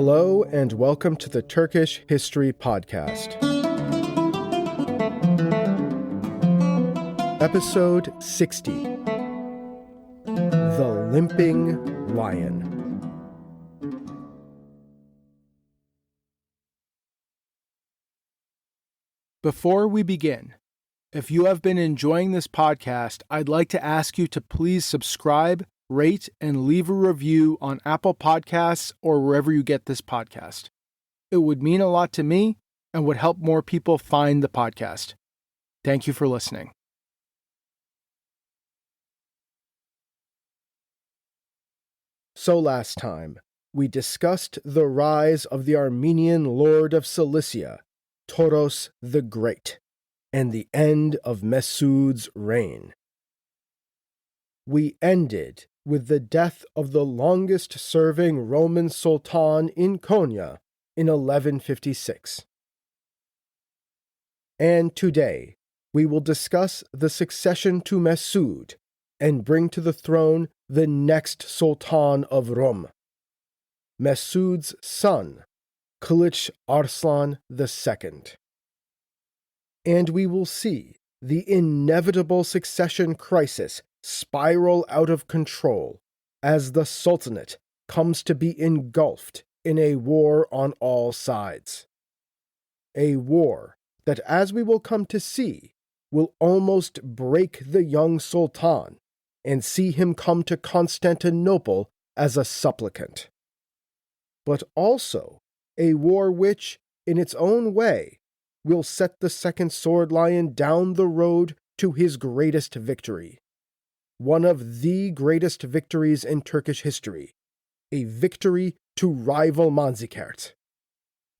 Hello and welcome to the Turkish History Podcast. Episode 60. The Limping Lion. Before we begin, if you have been enjoying this podcast, I'd like to ask you to please subscribe, rate, and leave a review on Apple Podcasts or wherever you get this podcast. It would mean a lot to me and would help more people find the podcast. Thank you for listening. So last time, we discussed the rise of the Armenian Lord of Cilicia, Toros the Great, and the end of Mesud's reign. We ended with the death of the longest-serving Roman Sultan in Konya in 1156. And today, we will discuss the succession to Mesud and bring to the throne the next Sultan of Rum, Mesud's son, Kılıç Arslan II. And we will see the inevitable succession crisis spiral out of control as the Sultanate comes to be engulfed in a war on all sides. A war that, as we will come to see, will almost break the young Sultan and see him come to Constantinople as a supplicant. But also a war which, in its own way, will set the second sword lion down the road to his greatest victory. One of the greatest victories in Turkish history, a victory to rival Manzikert,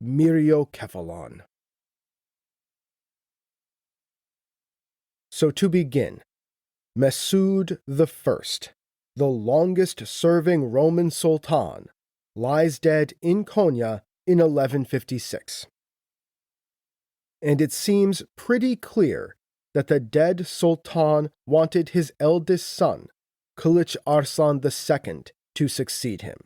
Myriokephalon. So to begin, Mesud I, the longest-serving Roman Sultan, lies dead in Konya in 1156. And it seems pretty clear that the dead Sultan wanted his eldest son, Kılıç Arslan II, to succeed him.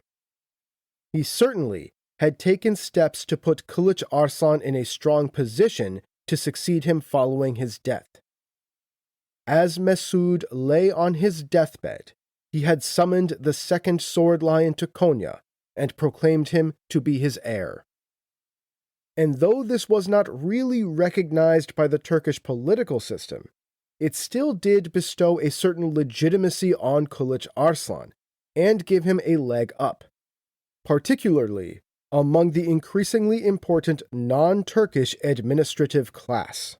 He certainly had taken steps to put Kılıç Arslan in a strong position to succeed him following his death. As Mesud lay on his deathbed, he had summoned the second sword lion to Konya and proclaimed him to be his heir. And though this was not really recognized by the Turkish political system, it still did bestow a certain legitimacy on Kılıç Arslan and give him a leg up, particularly among the increasingly important non-Turkish administrative class.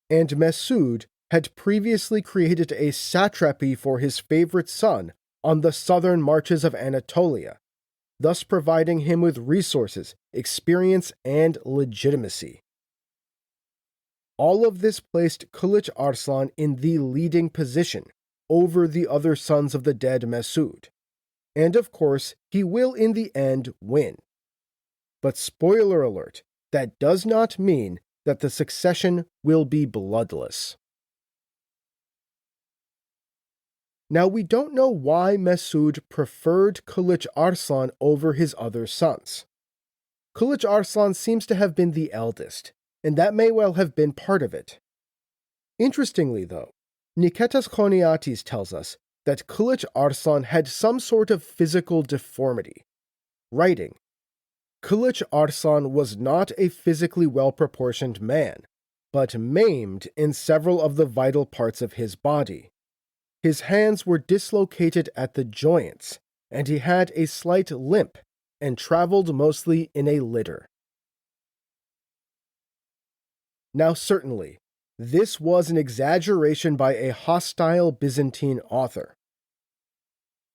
And Mesud had previously created a satrapy for his favorite son on the southern marches of Anatolia, thus providing him with resources, experience, and legitimacy. All of this placed Kılıç Arslan in the leading position over the other sons of the dead Mesud. And of course, he will in the end win. But spoiler alert, that does not mean that the succession will be bloodless. Now, we don't know why Mesud preferred Kılıç Arslan over his other sons. Kılıç Arslan seems to have been the eldest, and that may well have been part of it. Interestingly, though, Niketas Koniatis tells us that Kılıç Arslan had some sort of physical deformity, writing, "Kılıç Arslan was not a physically well-proportioned man, but maimed in several of the vital parts of his body. His hands were dislocated at the joints, and he had a slight limp and traveled mostly in a litter." Now certainly, this was an exaggeration by a hostile Byzantine author.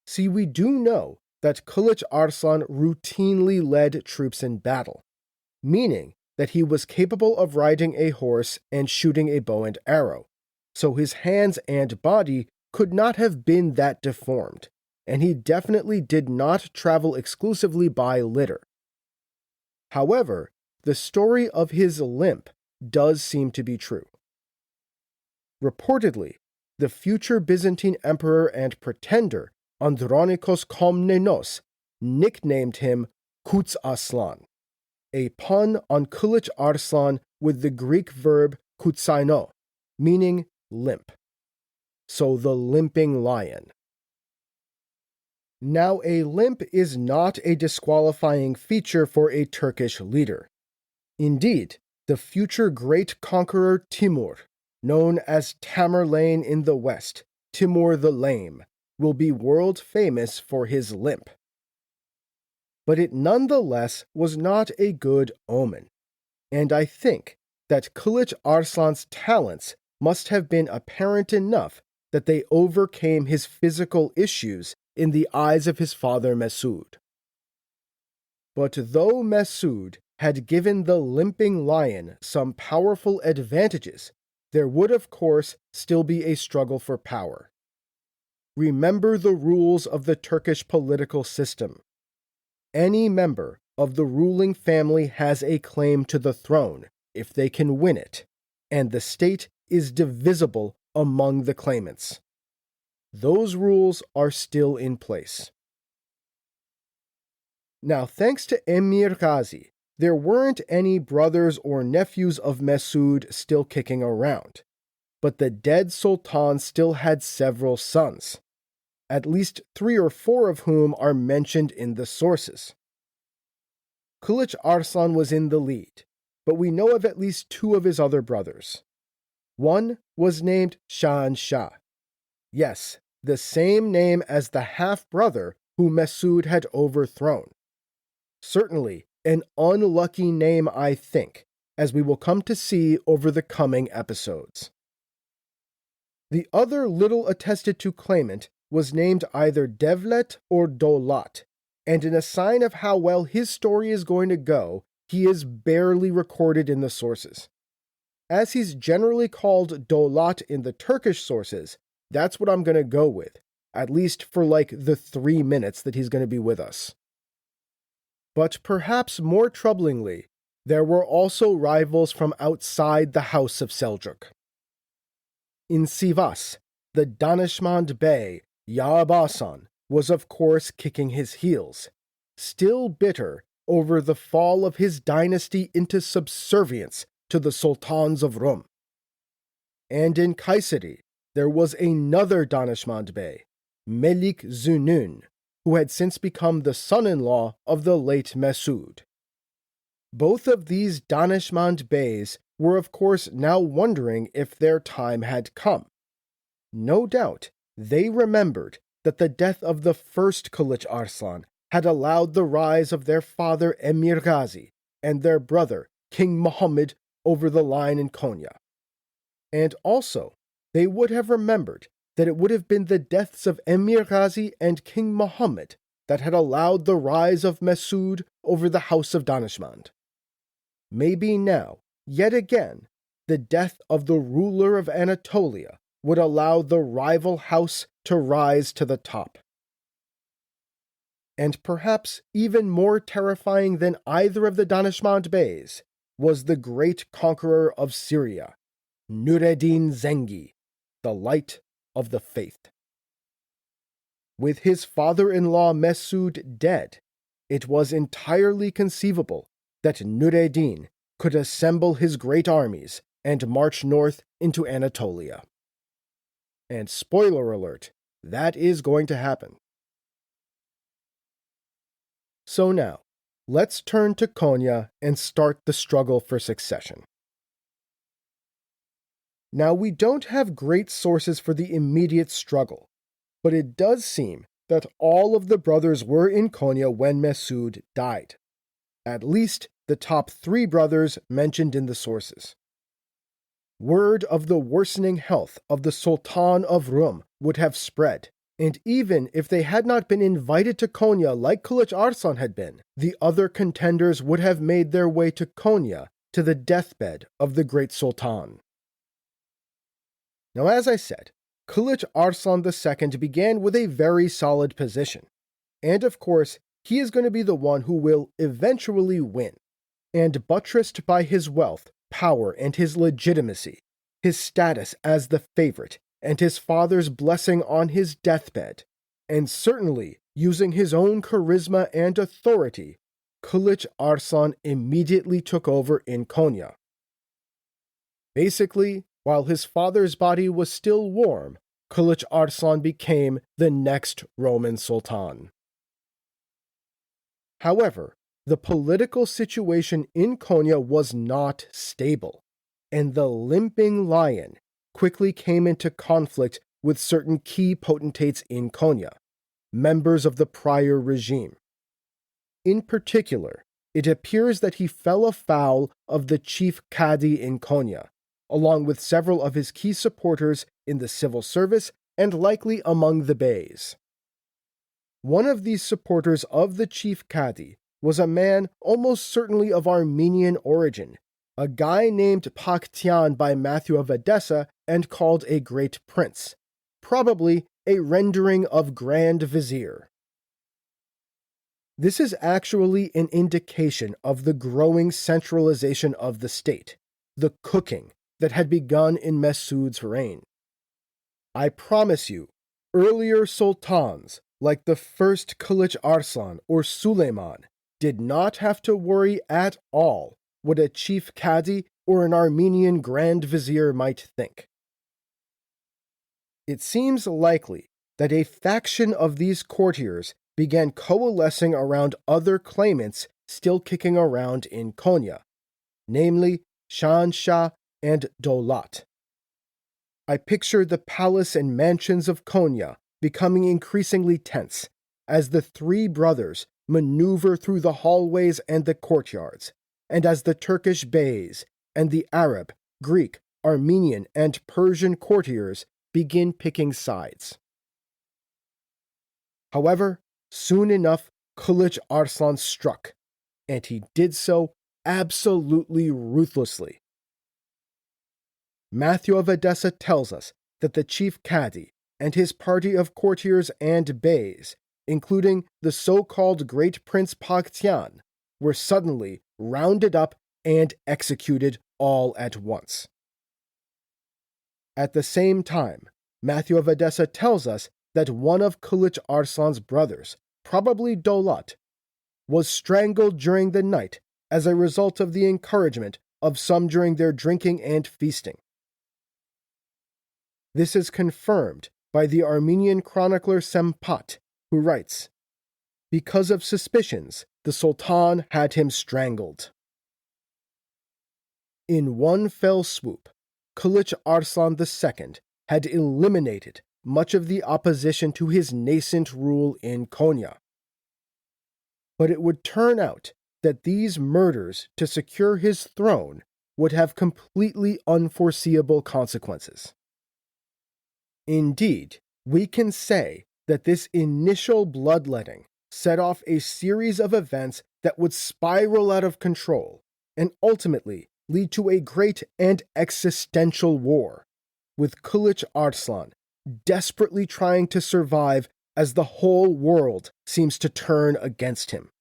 See, we do know that Kılıç Arslan routinely led troops in battle, meaning that he was capable of riding a horse and shooting a bow and arrow, so his hands and body could not have been that deformed, and he definitely did not travel exclusively by litter. However, the story of his limp does seem to be true. Reportedly, the future Byzantine emperor and pretender Andronikos Komnenos nicknamed him Kılıç Arslan, a pun on Kılıç Arslan with the Greek verb kutsaino, meaning limp. So the Limping Lion. Now, a limp is not a disqualifying feature for a Turkish leader. Indeed, the future great conqueror Timur, known as Tamerlane in the West, Timur the Lame, will be world famous for his limp. But it nonetheless was not a good omen, and I think that Kılıç Arslan's talents must have been apparent enough that they overcame his physical issues in the eyes of his father Mesud. But though Mesud had given the Limping Lion some powerful advantages, there would of course still be a struggle for power. Remember the rules of the Turkish political system. Any member of the ruling family has a claim to the throne if they can win it, and the state is divisible among the claimants. Those rules are still in place. Now, thanks to Emir Gazi, there weren't any brothers or nephews of Mesud still kicking around, but the dead sultan still had several sons, at least 3 or 4 of whom are mentioned in the sources. Kılıç Arslan was in the lead, but we know of at least 2 of his other brothers. One was named Shah. Yes, the same name as the half-brother who Mesud had overthrown. Certainly an unlucky name, I think, as we will come to see over the coming episodes. The other little attested to claimant was named either Devlet or Dolat, and in a sign of how well his story is going to go, he is barely recorded in the sources. As he's generally called Dolat in the Turkish sources, that's what I'm going to go with, at least for like the 3 minutes that he's going to be with us. But perhaps more troublingly, there were also rivals from outside the house of Seljuk. In Sivas, the Danishmand Bey, Yağbasan, was of course kicking his heels, still bitter over the fall of his dynasty into subservience to the Sultans of Rum. And in Kayseri, there was another Danishmand Bey, Melik Zünun, who had since become the son-in-law of the late Mesud. Both of these Danishmand Beys were of course now wondering if their time had come. No doubt they remembered that the death of the first Kılıç Arslan had allowed the rise of their father Emir Gazi and their brother King Muhammad over the line in Konya. And also, they would have remembered that it would have been the deaths of Emir Gazi and King Muhammad that had allowed the rise of Mesud over the House of Danishmand. Maybe now, yet again, the death of the ruler of Anatolia would allow the rival house to rise to the top. And perhaps even more terrifying than either of the Danishmand Beys was the great conqueror of Syria, Nureddin Zengi, the light of the faith. With his father-in-law Mesud dead, it was entirely conceivable that Nureddin could assemble his great armies and march north into Anatolia. And spoiler alert, that is going to happen. So now, let's turn to Konya and start the struggle for succession. Now, we don't have great sources for the immediate struggle, but it does seem that all of the brothers were in Konya when Mesud died. At least the top 3 brothers mentioned in the sources. Word of the worsening health of the Sultan of Rum would have spread, and even if they had not been invited to Konya like Kılıç Arslan had been, the other contenders would have made their way to Konya to the deathbed of the great Sultan. Now, as I said, Kılıç Arslan II began with a very solid position, and of course, he is going to be the one who will eventually win. And buttressed by his wealth, power, and his legitimacy, his status as the favorite, and his father's blessing on his deathbed, and certainly Using his own charisma and authority, Kılıç Arslan immediately took over in Konya. Basically, while his father's body was still warm, Kılıç Arslan became the next Roman Sultan. However, the political situation in Konya was not stable, and the Limping Lion quickly came into conflict with certain key potentates in Konya, members of the prior regime. In particular, it appears that he fell afoul of the chief Qadi in Konya, along with several of his key supporters in the civil service and likely among the beys. One of these supporters of the chief Qadi was a man almost certainly of Armenian origin, a guy named Pakhtyan by Matthew of Edessa and called a great prince, probably a rendering of Grand Vizier. This is actually an indication of the growing centralization of the state, the cooking that had begun in Mesud's reign. I promise you, earlier sultans, like the first Kılıç Arslan or Suleiman, did not have to worry at all what a chief Qadi or an Armenian Grand Vizier might think. It seems likely that a faction of these courtiers began coalescing around other claimants still kicking around in Konya, namely Shahanshah and Dolat. I picture the palace and mansions of Konya becoming increasingly tense as the three brothers maneuver through the hallways and the courtyards, and as the Turkish beys and the Arab, Greek, Armenian, and Persian courtiers begin picking sides. However, soon enough, Kılıç Arslan struck, and he did so absolutely ruthlessly. Matthew of Edessa tells us that the chief Qadi and his party of courtiers and beys, including the so-called Great Prince Pakhtyan, were suddenly rounded up and executed all at once. At the same time, Matthew of Edessa tells us that one of Kılıç Arslan's brothers, probably Dolat, was strangled during the night as a result of the encouragement of some during their drinking and feasting. This is confirmed by the Armenian chronicler Sempat, who writes, "Because of suspicions, the Sultan had him strangled." In one fell swoop, Kılıç Arslan II had eliminated much of the opposition to his nascent rule in Konya. But it would turn out that these murders to secure his throne would have completely unforeseeable consequences. Indeed, we can say that this initial bloodletting set off a series of events that would spiral out of control and ultimately lead to a great and existential war, with Kılıç Arslan desperately trying to survive as the whole world seems to turn against him.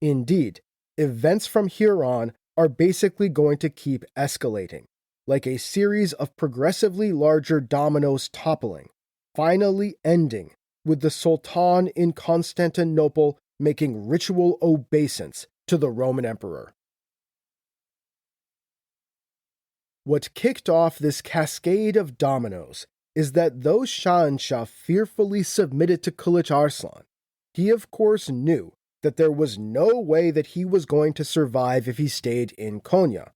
Indeed, events from here on are basically going to keep escalating, like a series of progressively larger dominoes toppling, finally ending with the Sultan in Constantinople making ritual obeisance to the Roman Emperor. What kicked off this cascade of dominoes is that though Shahanshah fearfully submitted to Kılıç Arslan, he of course knew that there was no way that he was going to survive if he stayed in Konya.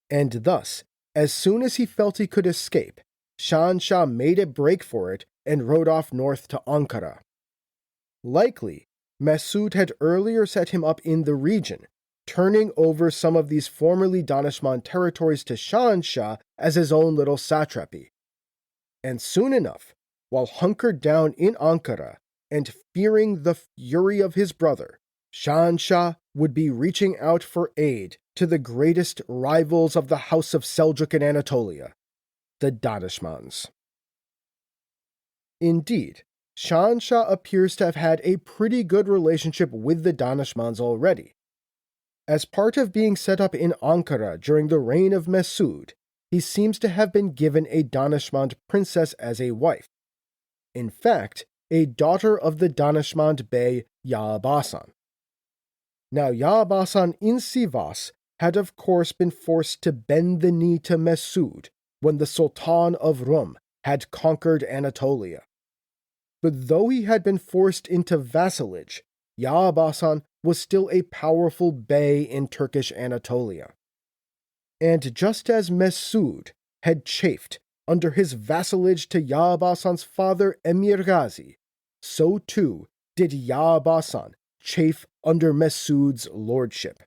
And thus, as soon as he felt he could escape, Shahanshah made a break for it and rode off north to Ankara. Likely, Mesud had earlier set him up in the region, turning over some of these formerly Danishmend territories to Shahanshah as his own little satrapy. And soon enough, while hunkered down in Ankara and fearing the fury of his brother, Shahanshah would be reaching out for aid to the greatest rivals of the House of Seljuk in Anatolia, the Danishmends. Indeed, Shahanshah appears to have had a pretty good relationship with the Danishmends already. As part of being set up in Ankara during the reign of Mesud, he seems to have been given a Danishmend princess as a wife. In fact, a daughter of the Danishmand Bey Ya'abasan. Now Ya'abasan in Sivas had of course been forced to bend the knee to Mesud when the Sultan of Rum had conquered Anatolia. But though he had been forced into vassalage, Ya'abasan was still a powerful bey in Turkish Anatolia. And just as Mesud had chafed under his vassalage to Ya'abasan's father Emir Ghazi, so too did Ya'abasan chafe under Mesud's lordship.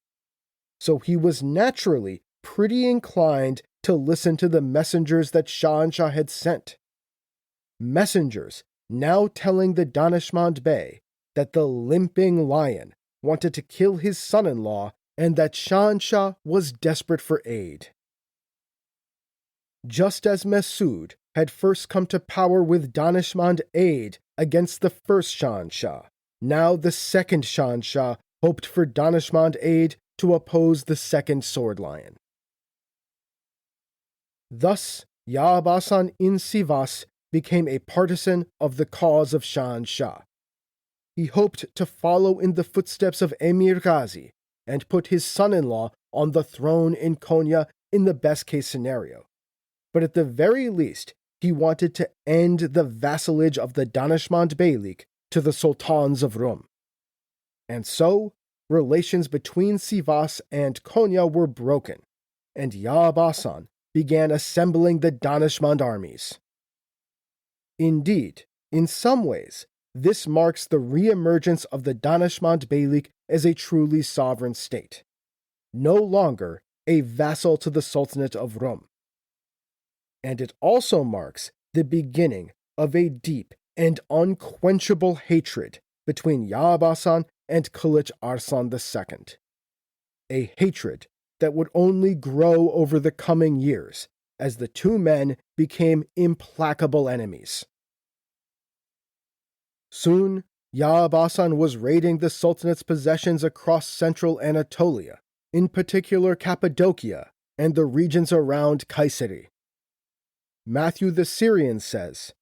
So he was naturally pretty inclined to listen to the messengers that Shahanshah had sent. Messengers now telling the Danishmand Bey that the Limping Lion wanted to kill his son-in-law and that Shahanshah was desperate for aid. Just as Mesud had first come to power with Danishmand aid against the first Shahanshah, now the second Shahanshah hoped for Danishmand aid to oppose the second Sword Lion. Thus, Ya'abasan in Sivas became a partisan of the cause of Shahanshah. He hoped to follow in the footsteps of Emir Ghazi and put his son-in-law on the throne in Konya in the best-case scenario. But at the very least, he wanted to end the vassalage of the Danishmand Beylik to the Sultans of Rum. And so, relations between Sivas and Konya were broken, and Ya'abasan began assembling the Danishmand armies. Indeed, in some ways, this marks the re-emergence of the Danishmand Beylik as a truly sovereign state, no longer a vassal to the Sultanate of Rum. And it also marks the beginning of a deep and unquenchable hatred between Ya'abasan and Kılıç Arslan II. A hatred that would only grow over the coming years as the two men became implacable enemies. Soon, Ya'abasan was raiding the Sultanate's possessions across central Anatolia, in particular Cappadocia and the regions around Kayseri. Matthew the Syrian says,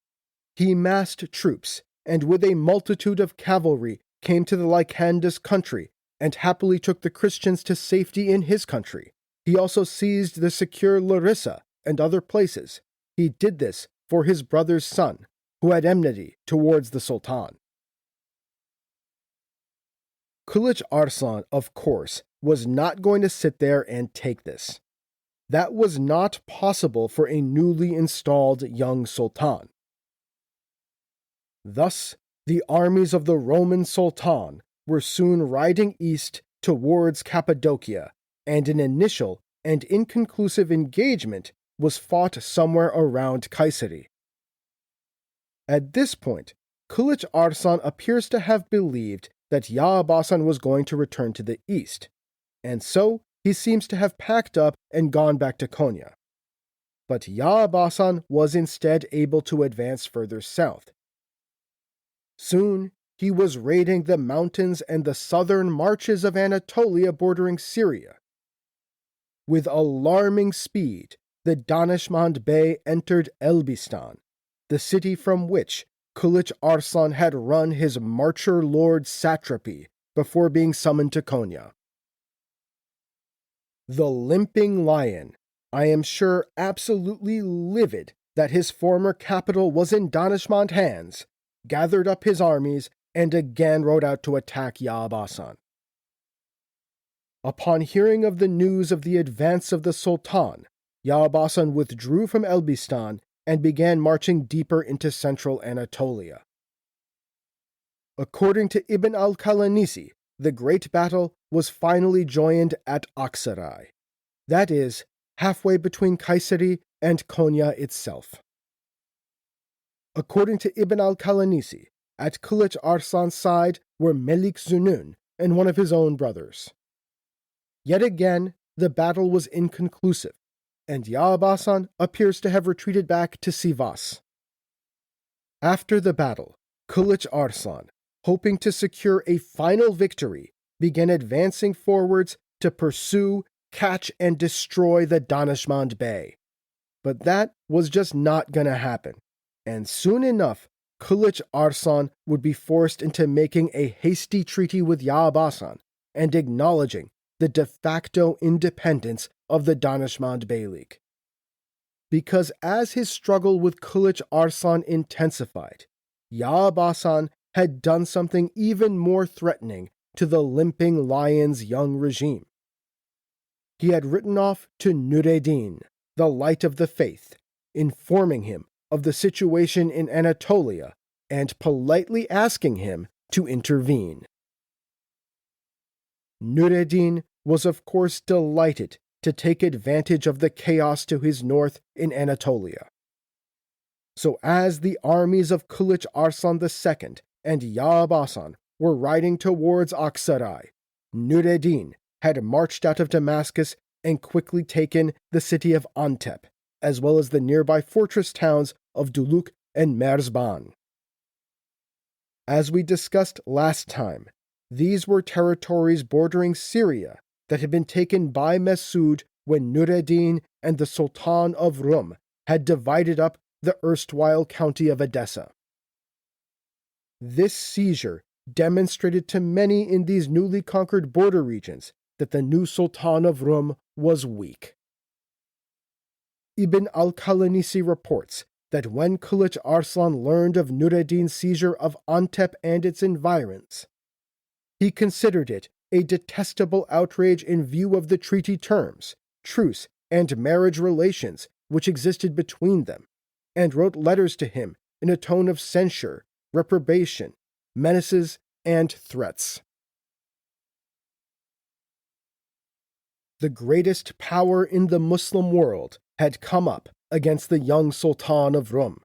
"He massed troops, and with a multitude of cavalry came to the Lycandus country, and happily took the Christians to safety in his country. He also seized the secure Larissa and other places. He did this for his brother's son, who had enmity towards the Sultan." Kılıç Arslan, of course, was not going to sit there and take this. That was not possible for a newly installed young sultan. Thus, the armies of the Roman Sultan were soon riding east towards Cappadocia, and an initial and inconclusive engagement was fought somewhere around Kayseri. At this point, Kılıç Arslan appears to have believed that Ya'abasan was going to return to the east, and so he seems to have packed up and gone back to Konya. But Ya'abasan was instead able to advance further south. Soon, he was raiding the mountains and the southern marches of Anatolia bordering Syria. With alarming speed, the Danishmand Bey entered Elbistan, the city from which Kılıç Arslan had run his Marcher Lord satrapy before being summoned to Konya. The Limping Lion, I am sure absolutely livid that his former capital was in Danishmand hands, gathered up his armies and again rode out to attack Ya'abasan. Upon hearing of the news of the advance of the Sultan, Ya'abasan withdrew from Elbistan and began marching deeper into central Anatolia. According to Ibn al-Qalanisi, the great battle was finally joined at Aksaray, that is, halfway between Kayseri and Konya itself. According to Ibn al-Qalanisi, at Kılıç Arslan's side were Melik Zunun and one of his own brothers. Yet again, the battle was inconclusive, and Ya'abasan appears to have retreated back to Sivas. After the battle, Kılıç Arslan, hoping to secure a final victory, began advancing forwards to pursue, catch, and destroy the Danishmand Bey. But that was just not going to happen, and soon enough, Kılıç Arslan would be forced into making a hasty treaty with Yağbasan and acknowledging the de facto independence of the Danişmend Beylik. Because as his struggle with Kılıç Arslan intensified, Yağbasan had done something even more threatening to the Limping Lion's young regime. He had written off to Nureddin, the Light of the Faith, informing him of the situation in Anatolia and politely asking him to intervene. Nureddin was of course delighted to take advantage of the chaos to his north in Anatolia. So as the armies of Kılıç Arslan II and Yağbasan were riding towards Aksaray, Nureddin had marched out of Damascus and quickly taken the city of Antep, as well as the nearby fortress towns of Duluk and Merzban. As we discussed last time, these were territories bordering Syria that had been taken by Mesud when Nureddin and the Sultan of Rum had divided up the erstwhile county of Edessa. This seizure demonstrated to many in these newly conquered border regions that the new Sultan of Rum was weak. Ibn al-Kalanisi reports that when Kılıç Arslan learned of Nureddin's seizure of Antep and its environs, he considered it a detestable outrage in view of the treaty terms, truce, and marriage relations which existed between them, and wrote letters to him in a tone of censure, reprobation, menaces, and threats. The greatest power in the Muslim world had come up against the young Sultan of Rum,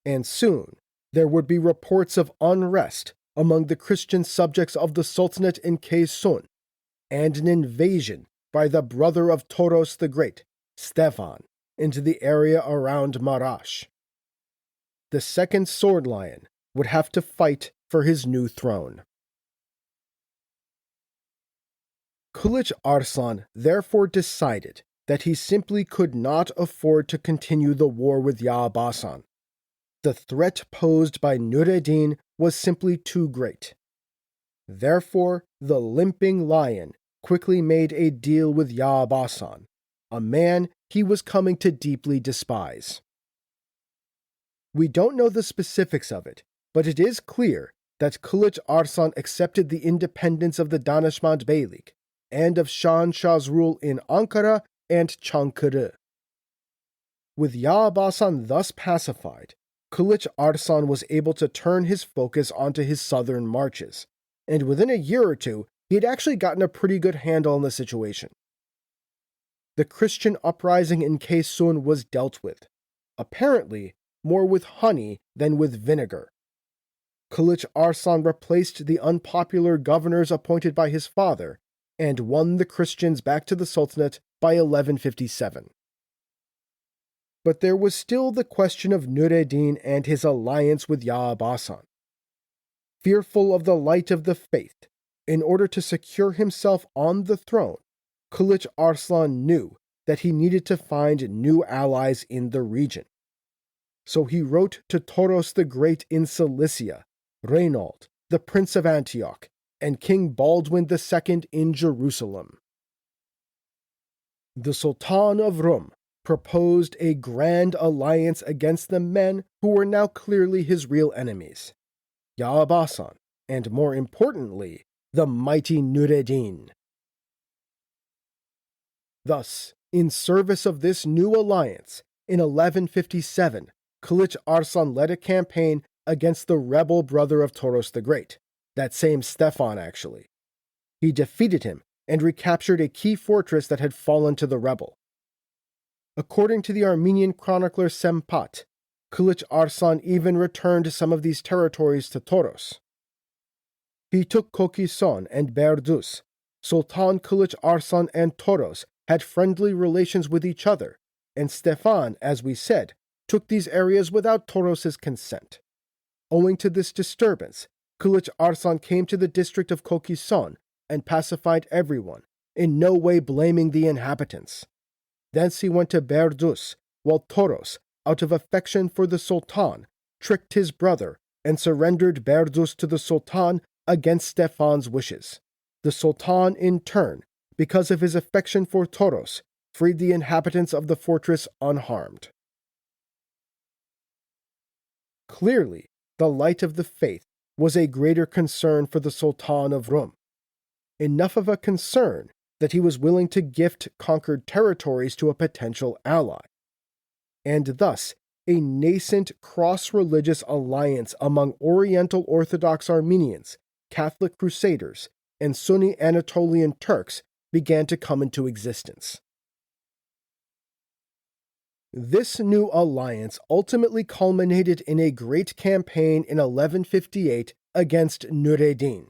and soon there would be reports of unrest among the Christian subjects of the Sultanate in Kaysun, and an invasion by the brother of Toros the Great, Stefan, into the area around Maraş. The second Sword Lion would have to fight for his new throne. Kılıç Arslan therefore decided that he simply could not afford to continue the war with Yağbasan. The threat posed by Nureddin was simply too great. Therefore, the Limping Lion quickly made a deal with Yağbasan, a man he was coming to deeply despise. We don't know the specifics of it, but it is clear that Kılıç Arslan accepted the independence of the Danişmend Beylik and of Şanshah's rule in Ankara and Çankırı. With Yağbasan thus pacified, Kılıç Arslan was able to turn his focus onto his southern marches, and within a year or two, he had actually gotten a pretty good handle on the situation. The Christian uprising in Kaysun was dealt with, apparently more with honey than with vinegar. Kılıç Arslan replaced the unpopular governors appointed by his father, and won the Christians back to the Sultanate by 1157. But there was still the question of Nureddin and his alliance with Yağbasan. Fearful of the light of the faith, in order to secure himself on the throne, Kılıç Arslan knew that he needed to find new allies in the region. So he wrote to Toros the Great in Cilicia, Reynold, the Prince of Antioch, and King Baldwin II in Jerusalem. The Sultan of Rum proposed a grand alliance against the men who were now clearly his real enemies, Yağbasan, and more importantly, the mighty Nureddin. Thus, in service of this new alliance, in 1157, Kılıç Arslan led a campaign against the rebel brother of Toros the Great, that same Stefan actually. He defeated him and recaptured a key fortress that had fallen to the rebel. According to the Armenian chronicler Sempat, Kılıç Arslan even returned some of these territories to Toros. He took Kokison and Berdus. Sultan Kılıç Arslan and Toros had friendly relations with each other, and Stefan, as we said, took these areas without Toros's consent. Owing to this disturbance, Kılıç Arslan came to the district of Kokison and pacified everyone, in no way blaming the inhabitants. Thence he went to Berdus, while Toros, out of affection for the Sultan, tricked his brother and surrendered Berdus to the Sultan against Stefan's wishes. The Sultan, in turn, because of his affection for Toros, freed the inhabitants of the fortress unharmed. Clearly, the light of the faith was a greater concern for the Sultan of Rum. Enough of a concern that he was willing to gift conquered territories to a potential ally. And thus, a nascent cross-religious alliance among Oriental Orthodox Armenians, Catholic Crusaders, and Sunni Anatolian Turks began to come into existence. This new alliance ultimately culminated in a great campaign in 1158 against Nureddin.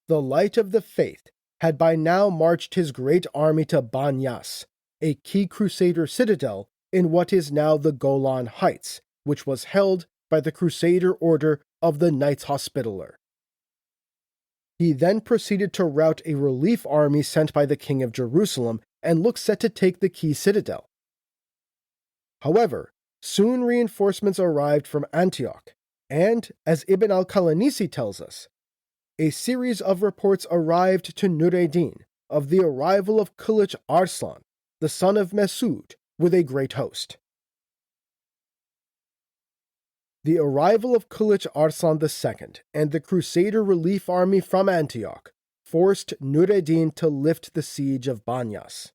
The Light of the Faith had by now marched his great army to Banyas, a key Crusader citadel in what is now the Golan Heights, which was held by the Crusader Order of the Knights Hospitaller. He then proceeded to rout a relief army sent by the King of Jerusalem and looked set to take the key citadel. However, soon reinforcements arrived from Antioch, and, as Ibn al-Qalanisi tells us, a series of reports arrived to Nureddin of the arrival of Kılıç Arslan, the son of Mesud, with a great host. The arrival of Kılıç Arslan II and the Crusader relief army from Antioch forced Nureddin to lift the siege of Banyas.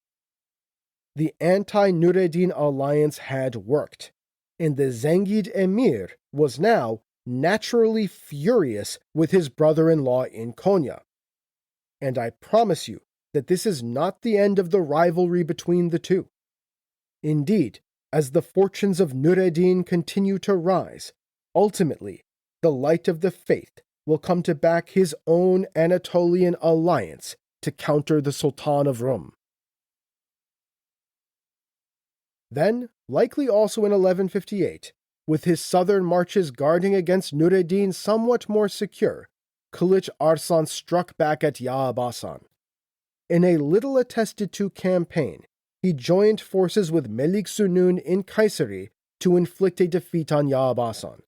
The anti-Nureddin alliance had worked, and the Zengid emir was now naturally furious with his brother-in-law in Konya. And I promise you that this is not the end of the rivalry between the two. Indeed, as the fortunes of Nureddin continue to rise, ultimately, the Light of the Faith will come to back his own Anatolian alliance to counter the Sultan of Rum. Then, likely also in 1158, with his southern marches guarding against Nureddin somewhat more secure, Kılıç Arslan struck back at Yağabasan. In a little attested to campaign, he joined forces with Melik Sunun in Kayseri to inflict a defeat on Yağabasan.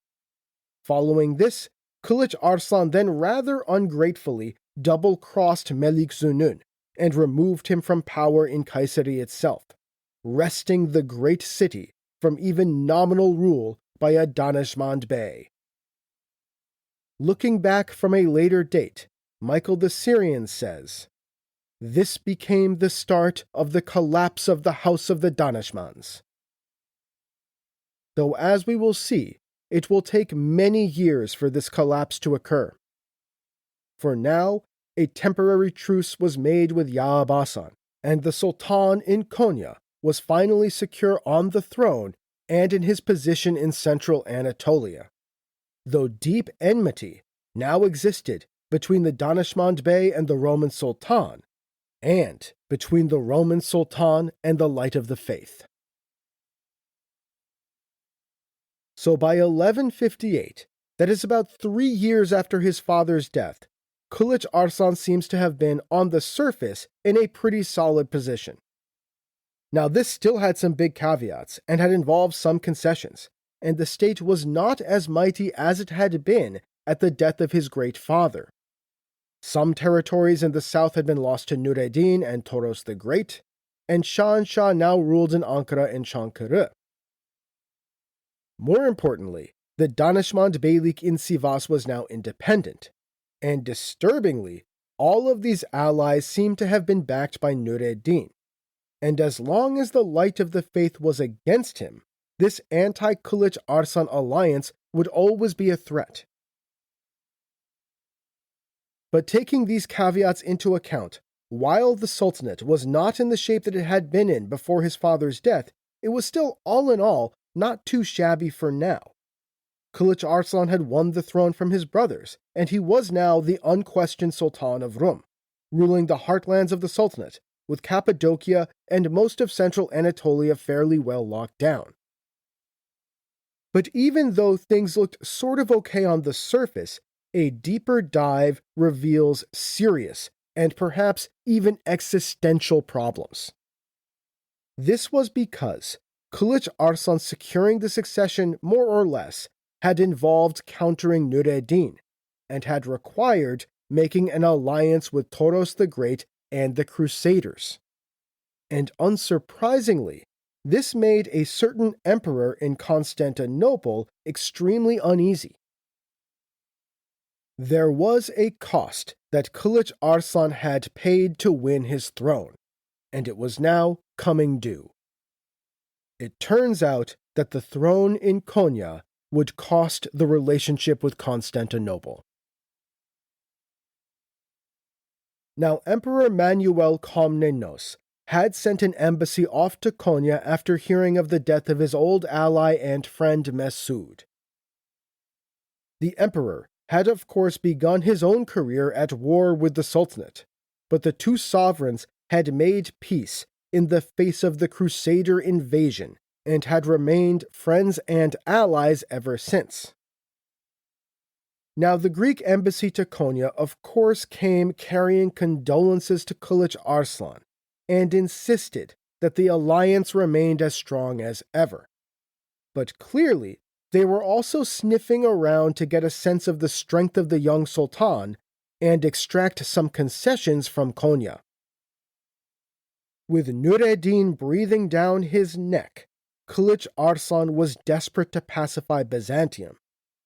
Following this, Kılıç Arslan then rather ungratefully double-crossed Melik Sunun and removed him from power in Kayseri itself, wresting the great city from even nominal rule by a Danishmand Bey. Looking back from a later date, Michael the Syrian says, "This became the start of the collapse of the House of the Danishmands." Though as we will see, it will take many years for this collapse to occur. For now, a temporary truce was made with Yağabasan, and the Sultan in Konya was finally secure on the throne and in his position in central Anatolia, though deep enmity now existed between the Danishmand Bey and the Roman Sultan, and between the Roman Sultan and the Light of the Faith. So by 1158, that is about 3 years after his father's death, Kılıç Arslan seems to have been, on the surface, in a pretty solid position. Now this still had some big caveats, and had involved some concessions, and the state was not as mighty as it had been at the death of his great father. Some territories in the south had been lost to Nureddin and Toros the Great, and Şahanşah now ruled in Ankara and Çankırı. More importantly, the Danishmand Beylik in Sivas was now independent, and disturbingly, all of these allies seem to have been backed by Nureddin. And as long as the Light of the Faith was against him, this anti-Kılıç Arslan alliance would always be a threat. But taking these caveats into account, while the Sultanate was not in the shape that it had been in before his father's death, it was still, all in all, not too shabby for now. Kılıç Arslan had won the throne from his brothers, and he was now the unquestioned Sultan of Rum, ruling the heartlands of the Sultanate, with Cappadocia and most of central Anatolia fairly well locked down. But even though things looked sort of okay on the surface, a deeper dive reveals serious and perhaps even existential problems. This was because Kılıç Arslan securing the succession more or less had involved countering Nureddin, and had required making an alliance with Toros the Great and the Crusaders. And unsurprisingly, this made a certain emperor in Constantinople extremely uneasy. There was a cost that Kılıç Arslan had paid to win his throne, and it was now coming due. It turns out that the throne in Konya would cost the relationship with Constantinople. Now, Emperor Manuel Komnenos had sent an embassy off to Konya after hearing of the death of his old ally and friend Mesud. The emperor had of course begun his own career at war with the Sultanate, but the two sovereigns had made peace in the face of the Crusader invasion and had remained friends and allies ever since. Now, the Greek embassy to Konya of course came carrying condolences to Kılıç Arslan, and insisted that the alliance remained as strong as ever. But clearly, they were also sniffing around to get a sense of the strength of the young sultan and extract some concessions from Konya. With Nureddin breathing down his neck, Kılıç Arslan was desperate to pacify Byzantium,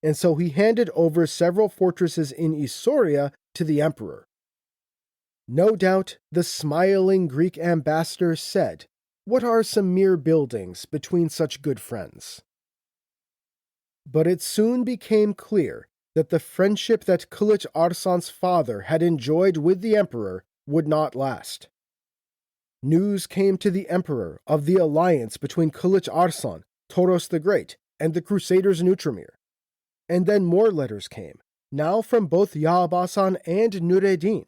and so he handed over several fortresses in Isauria to the emperor. No doubt the smiling Greek ambassador said, "What are some mere buildings between such good friends?" But it soon became clear that the friendship that Kılıç Arslan's father had enjoyed with the emperor would not last. News came to the emperor of the alliance between Kılıç Arslan, Toros the Great, and the Crusaders in Outremer. And then more letters came, now from both Yağbasan and Nureddin,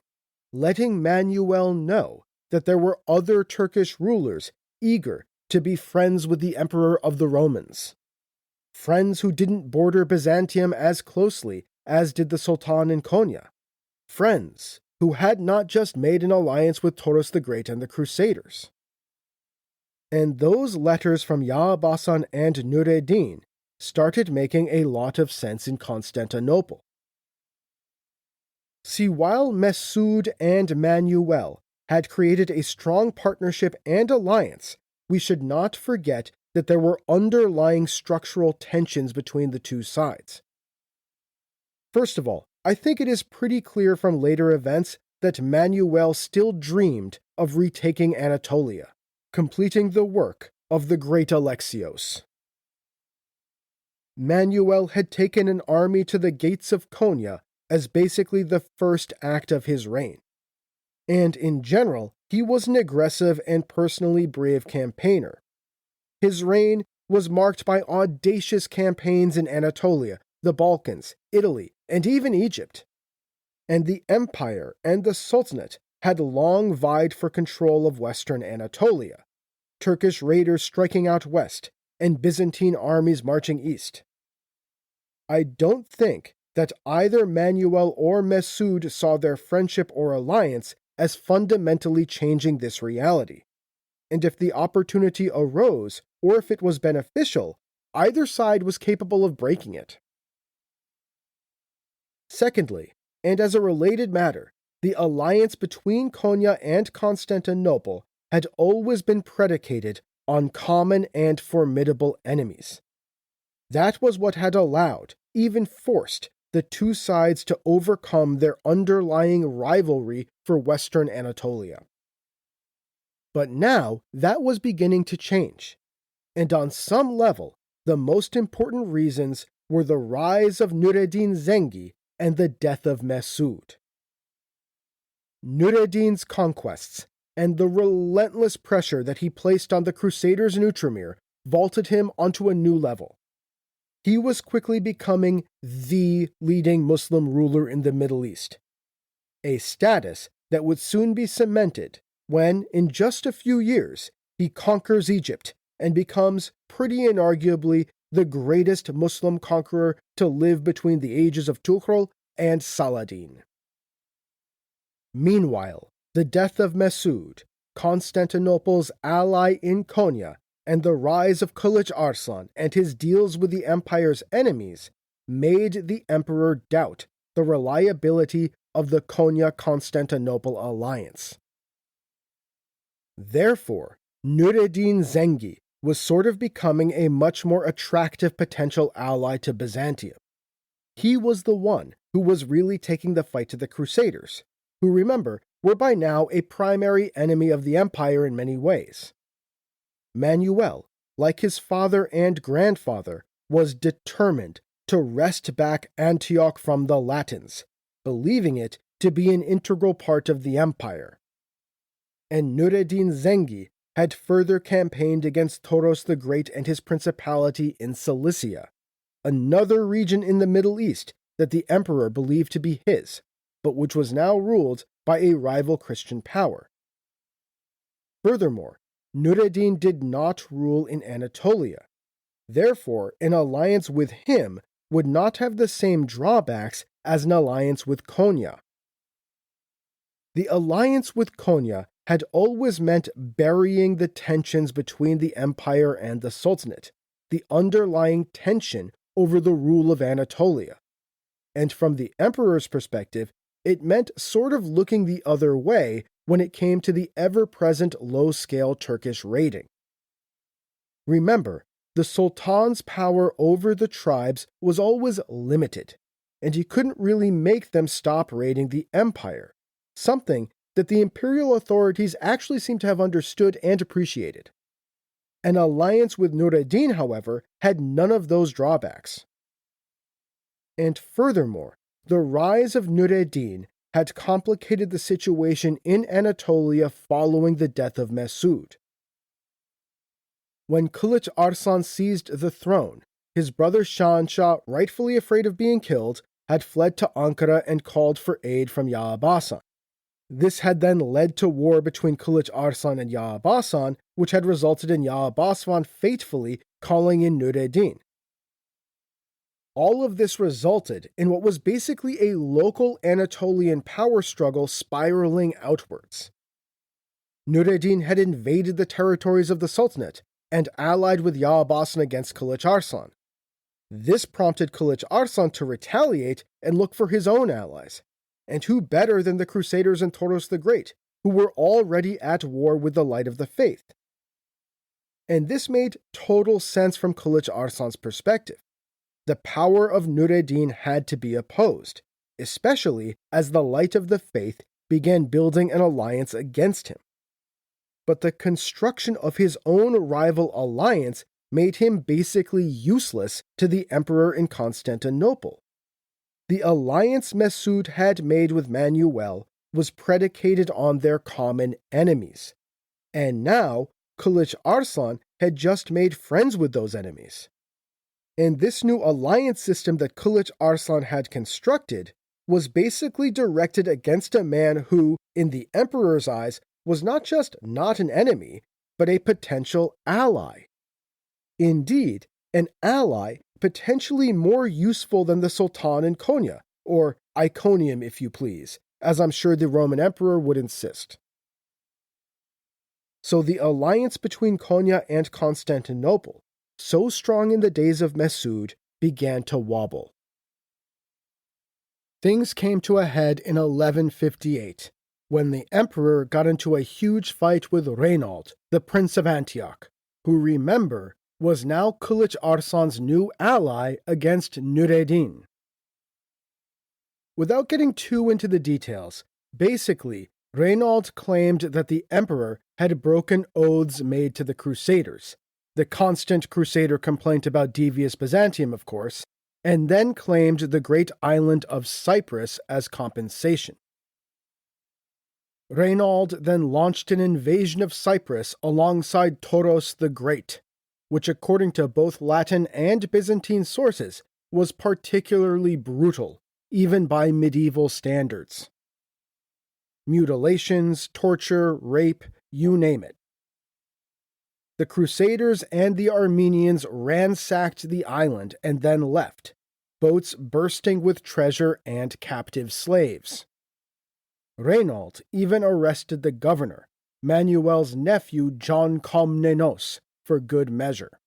letting Manuel know that there were other Turkish rulers eager to be friends with the Emperor of the Romans. Friends who didn't border Byzantium as closely as did the Sultan in Konya. Friends who had not just made an alliance with Toros the Great and the Crusaders. And those letters from Yağbasan and Nureddin started making a lot of sense in Constantinople. See, while Mesud and Manuel had created a strong partnership and alliance, we should not forget that there were underlying structural tensions between the two sides. First of all, I think it is pretty clear from later events that Manuel still dreamed of retaking Anatolia, completing the work of the great Alexios. Manuel had taken an army to the gates of Konya as basically the first act of his reign. And in general, he was an aggressive and personally brave campaigner. His reign was marked by audacious campaigns in Anatolia, the Balkans, Italy, and even Egypt. And the empire and the Sultanate had long vied for control of western Anatolia, Turkish raiders striking out west, and Byzantine armies marching east. I don't think that either Manuel or Mesud saw their friendship or alliance as fundamentally changing this reality. And if the opportunity arose, or if it was beneficial, either side was capable of breaking it. Secondly, and as a related matter, the alliance between Konya and Constantinople had always been predicated on common and formidable enemies. That was what had allowed, even forced, the two sides to overcome their underlying rivalry for Western Anatolia. But now that was beginning to change, and on some level, the most important reasons were the rise of Nureddin Zengi and the death of Mesud. Nureddin's conquests and the relentless pressure that he placed on the Crusaders in Outremer vaulted him onto a new level. He was quickly becoming the leading Muslim ruler in the Middle East, a status that would soon be cemented when, in just a few years, he conquers Egypt and becomes, pretty inarguably, the greatest Muslim conqueror to live between the ages of Tughral and Saladin. Meanwhile, the death of Mesud, Constantinople's ally in Konya, and the rise of Kılıç Arslan and his deals with the empire's enemies made the emperor doubt the reliability of the Konya-Constantinople alliance. Therefore, Nureddin Zengi was sort of becoming a much more attractive potential ally to Byzantium. He was the one who was really taking the fight to the Crusaders, who, remember, were by now a primary enemy of the empire in many ways. Manuel, like his father and grandfather, was determined to wrest back Antioch from the Latins, believing it to be an integral part of the empire. And Nureddin Zengi had further campaigned against Toros the Great and his principality in Cilicia, another region in the Middle East that the emperor believed to be his, but which was now ruled by a rival Christian power. Furthermore, Nureddin did not rule in Anatolia. Therefore, an alliance with him would not have the same drawbacks as an alliance with Konya. The alliance with Konya had always meant burying the tensions between the empire and the Sultanate, the underlying tension over the rule of Anatolia. And from the emperor's perspective, it meant sort of looking the other way when it came to the ever-present low-scale Turkish raiding. Remember, the Sultan's power over the tribes was always limited, and he couldn't really make them stop raiding the empire, something that the imperial authorities actually seem to have understood and appreciated. An alliance with Nureddin, however, had none of those drawbacks. And furthermore, the rise of Nureddin had complicated the situation in Anatolia following the death of Mesud. When Kılıç Arslan seized the throne, his brother Şahanşah, rightfully afraid of being killed, had fled to Ankara and called for aid from Yağ Basan. This had then led to war between Kılıç Arslan and Yağ Basan, which had resulted in Yağ Basan fatefully calling in Nureddin. All of this resulted in what was basically a local Anatolian power struggle spiraling outwards. Nureddin had invaded the territories of the Sultanate and allied with Yağ Basan against Kılıç Arslan. This prompted Kılıç Arslan to retaliate and look for his own allies. And who better than the Crusaders and Toros the Great, who were already at war with the light of the faith? And this made total sense from Kılıç Arslan's perspective. The power of Nureddin had to be opposed, especially as the light of the faith began building an alliance against him. But the construction of his own rival alliance made him basically useless to the emperor in Constantinople. The alliance Mesud had made with Manuel was predicated on their common enemies, and now Kılıç Arslan had just made friends with those enemies. And this new alliance system that Kılıç Arslan had constructed was basically directed against a man who, in the emperor's eyes, was not just not an enemy, but a potential ally. Indeed, an ally potentially more useful than the Sultan in Konya, or Iconium if you please, as I'm sure the Roman emperor would insist. So the alliance between Konya and Constantinople, so strong in the days of Mesud, began to wobble. Things came to a head in 1158, when the emperor got into a huge fight with Reynold, the Prince of Antioch, who, remember, was now Kılıç Arslan's new ally against Nureddin. Without getting too into the details, basically, Reynold claimed that the emperor had broken oaths made to the Crusaders, the constant Crusader complaint about devious Byzantium, of course, and then claimed the great island of Cyprus as compensation. Reynold then launched an invasion of Cyprus alongside Toros the Great, which according to both Latin and Byzantine sources was particularly brutal, even by medieval standards. Mutilations, torture, rape, you name it. The Crusaders and the Armenians ransacked the island and then left, boats bursting with treasure and captive slaves. Reynold even arrested the governor, Manuel's nephew John Komnenos, for good measure.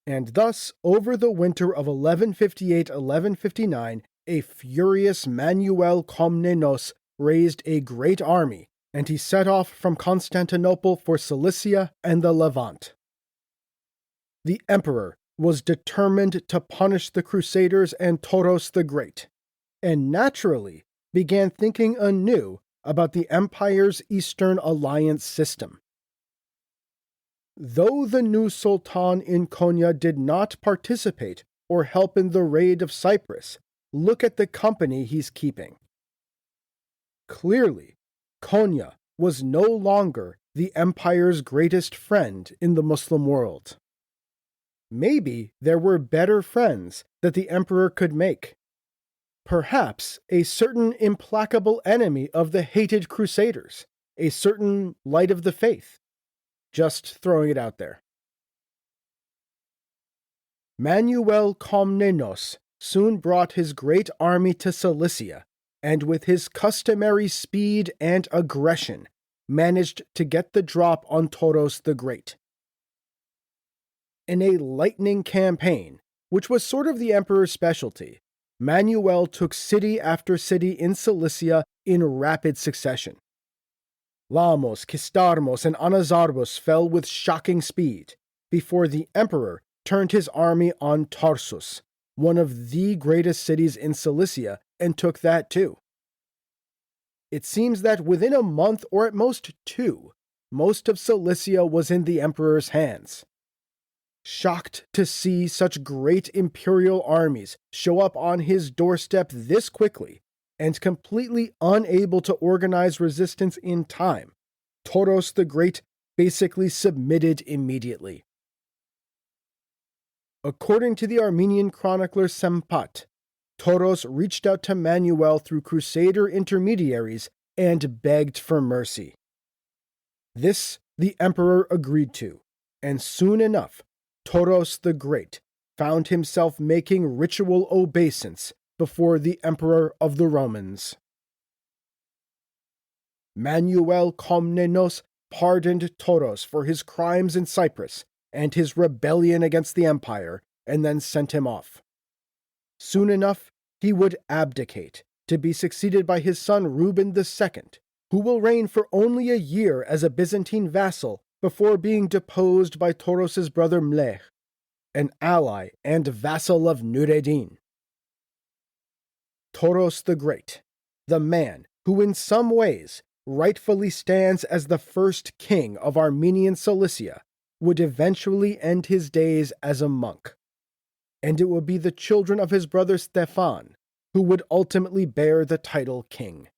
And thus, over the winter of 1158-1159, a furious Manuel Komnenos raised a great army, and he set off from Constantinople for Cilicia and the Levant. The emperor was determined to punish the Crusaders and Toros the Great, and naturally began thinking anew about the empire's Eastern alliance system. Though the new Sultan in Konya did not participate or help in the raid of Cyprus, look at the company he's keeping. Clearly, Konya was no longer the empire's greatest friend in the Muslim world. Maybe there were better friends that the emperor could make. Perhaps a certain implacable enemy of the hated Crusaders, a certain light of the faith. Just throwing it out there. Manuel Komnenos soon brought his great army to Cilicia, and with his customary speed and aggression, managed to get the drop on Toros the Great. In a lightning campaign, which was sort of the emperor's specialty, Manuel took city after city in Cilicia in rapid succession. Lamos, Kistarmos, and Anazarbos fell with shocking speed, before the emperor turned his army on Tarsus, one of the greatest cities in Cilicia, and took that too. It seems that within a month, or at most 2, most of Cilicia was in the emperor's hands. Shocked to see such great imperial armies show up on his doorstep this quickly, and completely unable to organize resistance in time, Toros the Great basically submitted immediately. According to the Armenian chronicler Sempat, Toros reached out to Manuel through crusader intermediaries and begged for mercy. This the emperor agreed to, and soon enough, Toros the Great found himself making ritual obeisance before the emperor of the Romans. Manuel Komnenos pardoned Toros for his crimes in Cyprus and his rebellion against the empire, and then sent him off. Soon enough, he would abdicate, to be succeeded by his son Reuben II, who will reign for only a year as a Byzantine vassal before being deposed by Toros's brother Mlech, an ally and vassal of Nureddin. Toros the Great, the man who in some ways rightfully stands as the first king of Armenian Cilicia, would eventually end his days as a monk, and it would be the children of his brother Stefan who would ultimately bear the title king.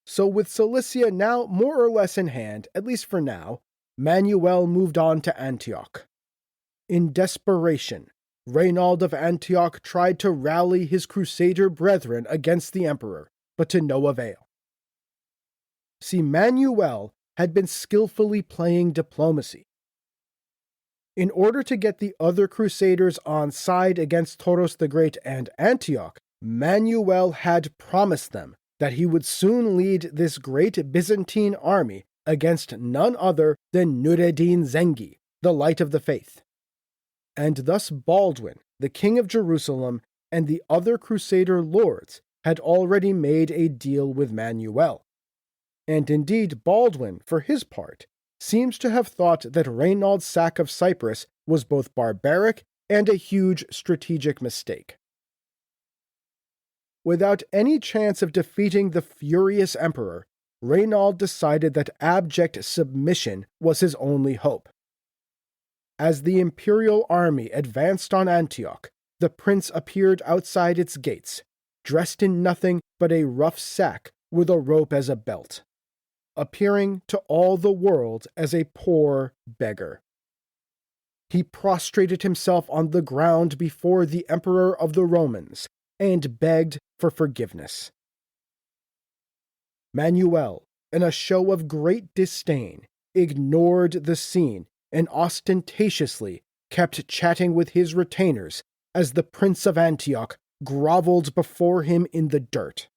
So with Cilicia now more or less in hand, at least for now, Manuel moved on to Antioch. In desperation, Reynald of Antioch tried to rally his crusader brethren against the emperor, but to no avail. See, Manuel had been skillfully playing diplomacy. In order to get the other crusaders on side against Toros the Great and Antioch, Manuel had promised them that he would soon lead this great Byzantine army against none other than Nureddin Zengi, the Light of the Faith. And thus Baldwin, the king of Jerusalem, and the other crusader lords had already made a deal with Manuel. And indeed Baldwin, for his part, seems to have thought that Reynald's sack of Cyprus was both barbaric and a huge strategic mistake. Without any chance of defeating the furious emperor, Reynald decided that abject submission was his only hope. As the imperial army advanced on Antioch, the prince appeared outside its gates, dressed in nothing but a rough sack with a rope as a belt, appearing to all the world as a poor beggar. He prostrated himself on the ground before the emperor of the Romans and begged for forgiveness. Manuel, in a show of great disdain, ignored the scene and ostentatiously kept chatting with his retainers as the Prince of Antioch groveled before him in the dirt.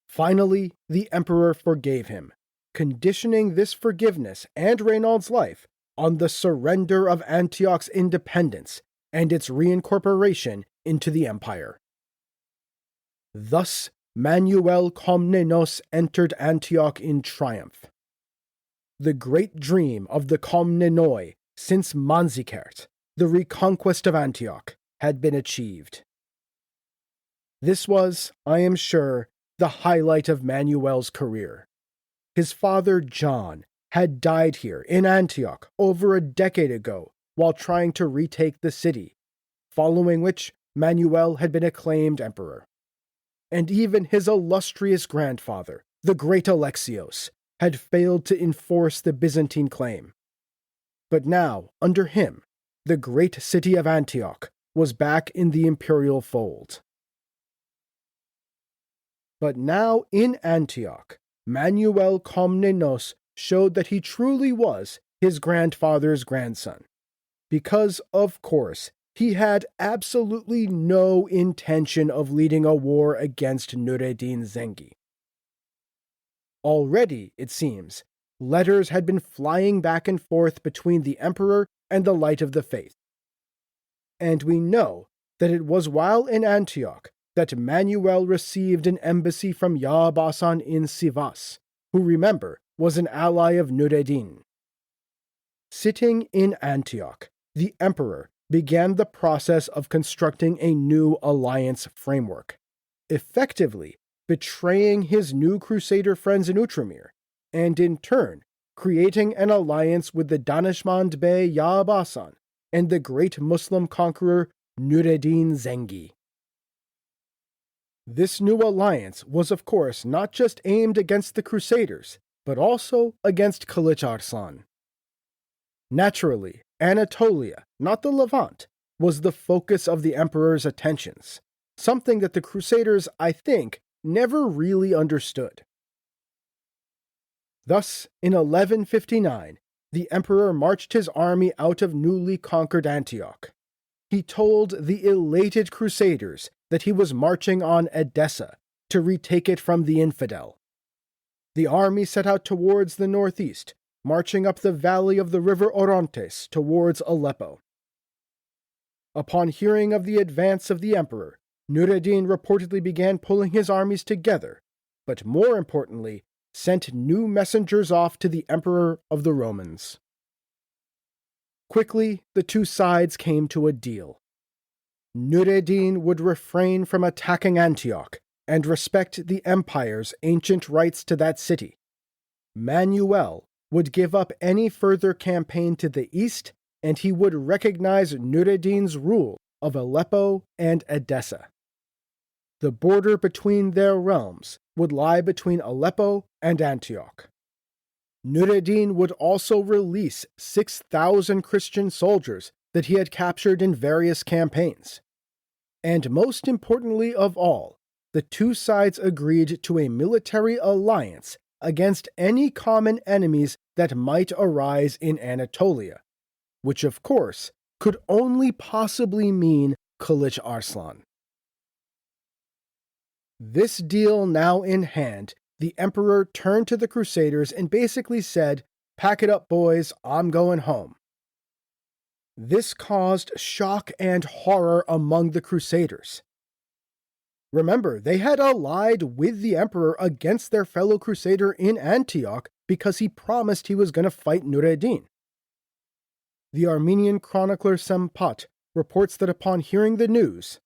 Finally, the emperor forgave him, conditioning this forgiveness and Reynald's life on the surrender of Antioch's independence and its reincorporation into the empire. Thus, Manuel Komnenos entered Antioch in triumph. The great dream of the Komnenoi since Manzikert, the reconquest of Antioch, had been achieved. This was, I am sure, the highlight of Manuel's career. His father, John, had died here in Antioch over a decade ago while trying to retake the city, following which Manuel had been acclaimed emperor. And even his illustrious grandfather, the great Alexios, had failed to enforce the Byzantine claim. But now, under him, the great city of Antioch was back in the imperial fold. But now in Antioch, Manuel Komnenos showed that he truly was his grandfather's grandson, because, of course, he had absolutely no intention of leading a war against Nureddin Zengi. Already, it seems, letters had been flying back and forth between the emperor and the Light of the Faith. And we know that it was while in Antioch that Manuel received an embassy from Ya'abasan in Sivas, who, remember, was an ally of Nureddin. Sitting in Antioch, the emperor began the process of constructing a new alliance framework, effectively betraying his new crusader friends in Outremer, and in turn creating an alliance with the Danishmand Bey Ya'abasan and the great Muslim conqueror Nureddin Zengi. This new alliance was, of course, not just aimed against the Crusaders, but also against Kılıç Arslan. Naturally, Anatolia, not the Levant, was the focus of the emperor's attentions, something that the Crusaders, I think, never really understood. Thus, in 1159, the emperor marched his army out of newly conquered Antioch. He told the elated Crusaders that he was marching on Edessa to retake it from the infidel. The army set out towards the northeast, marching up the valley of the river Orontes towards Aleppo. Upon hearing of the advance of the emperor, Nureddin reportedly began pulling his armies together, but more importantly, sent new messengers off to the emperor of the Romans. Quickly, the two sides came to a deal. Nureddin would refrain from attacking Antioch and respect the empire's ancient rights to that city. Manuel would give up any further campaign to the east, and he would recognize Nureddin's rule of Aleppo and Edessa. The border between their realms would lie between Aleppo and Antioch. Nureddin would also release 6,000 Christian soldiers that he had captured in various campaigns. And most importantly of all, the two sides agreed to a military alliance against any common enemies that might arise in Anatolia, which of course could only possibly mean Kılıç Arslan. This deal now in hand, the emperor turned to the Crusaders and basically said, "Pack it up, boys, I'm going home." This caused shock and horror among the Crusaders. Remember, they had allied with the emperor against their fellow crusader in Antioch because he promised he was going to fight Nureddin. The Armenian chronicler Sempat reports that upon hearing the news,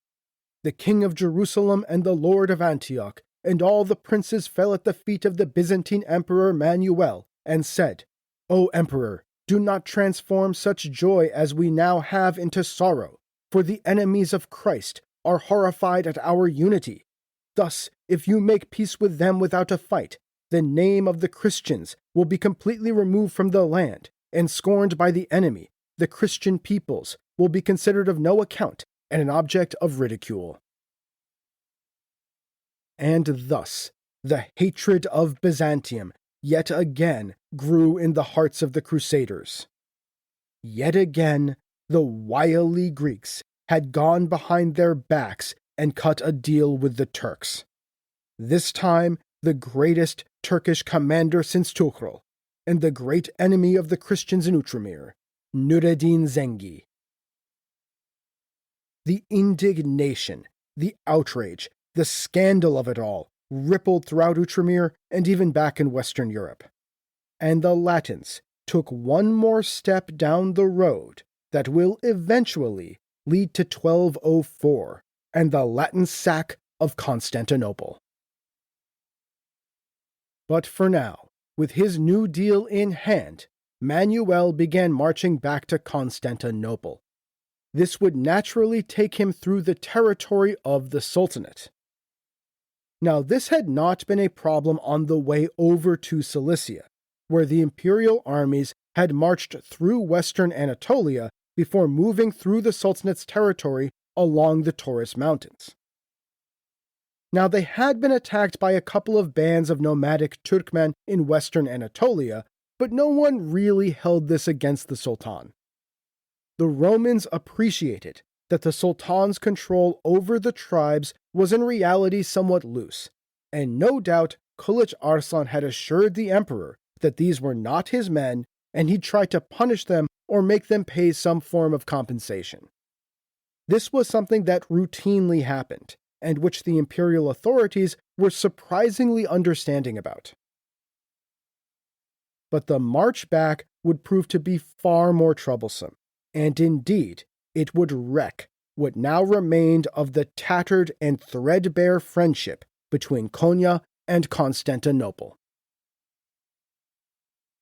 the king of Jerusalem and the lord of Antioch and all the princes fell at the feet of the Byzantine emperor Manuel and said, "O emperor, do not transform such joy as we now have into sorrow, for the enemies of Christ are horrified at our unity. Thus, if you make peace with them without a fight, the name of the Christians will be completely removed from the land, and scorned by the enemy, the Christian peoples will be considered of no account and an object of ridicule." And thus, the hatred of Byzantium yet again grew in the hearts of the Crusaders. Yet again, the wily Greeks had gone behind their backs and cut a deal with the Turks. This time, the greatest Turkish commander since Tuhril, and the great enemy of the Christians in Outremer, Nureddin Zengi. The indignation, the outrage, the scandal of it all rippled throughout Outremer and even back in Western Europe. And the Latins took one more step down the road that will eventually lead to 1204 and the Latin sack of Constantinople. But for now, with his new deal in hand, Manuel began marching back to Constantinople. This would naturally take him through the territory of the Sultanate. Now, this had not been a problem on the way over to Cilicia, where the imperial armies had marched through western Anatolia before moving through the Sultanate's territory along the Taurus Mountains. Now, they had been attacked by a couple of bands of nomadic Turkmen in western Anatolia, but no one really held this against the Sultan. The Romans appreciated that the Sultan's control over the tribes was in reality somewhat loose, and no doubt Kılıç Arslan had assured the emperor that these were not his men, and he'd try to punish them or make them pay some form of compensation. This was something that routinely happened, and which the imperial authorities were surprisingly understanding about. But the march back would prove to be far more troublesome, and indeed, it would wreck what now remained of the tattered and threadbare friendship between Konya and Constantinople.